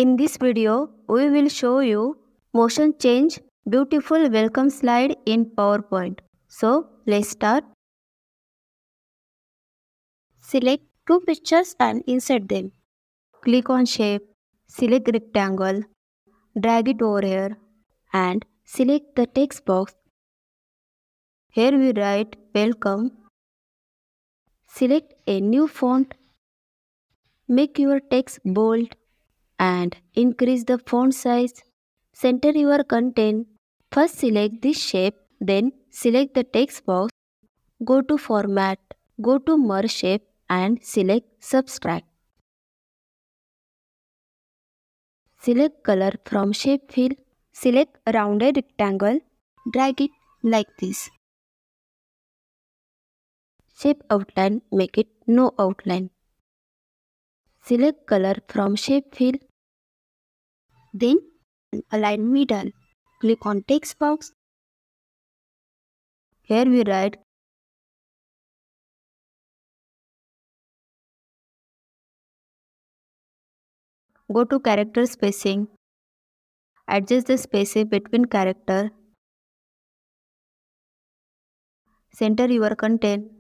In this video, we will show you motion change beautiful welcome slide in PowerPoint. So, let's start. Select two pictures and insert them. Click on shape, select rectangle, drag it over here and select the text box. Here we write welcome. Select a new font. Make your text bold and increase the font size. Center your content. First select this shape, then select the text box. Go to Format, go to Merge Shape and select Subtract. Select Color from Shape field. Select a rounded rectangle. Drag it like this. Shape Outline, make it no outline. Select Color from Shape field. Then align middle. Click on Text box. Here we write go to character spacing. Adjust the spacing between character. Center your content.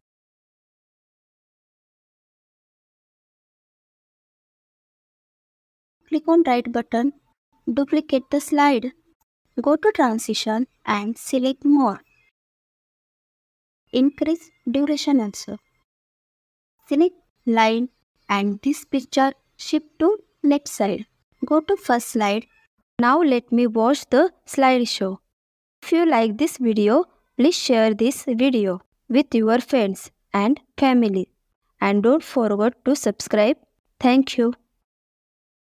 Click on right button. Duplicate the slide. Go to transition and select more. Increase duration also. Select line and this picture shift to left side. Go to first slide. Now let me watch the slideshow. If you like this video, please share this video with your friends and family. And don't forget to subscribe. Thank you.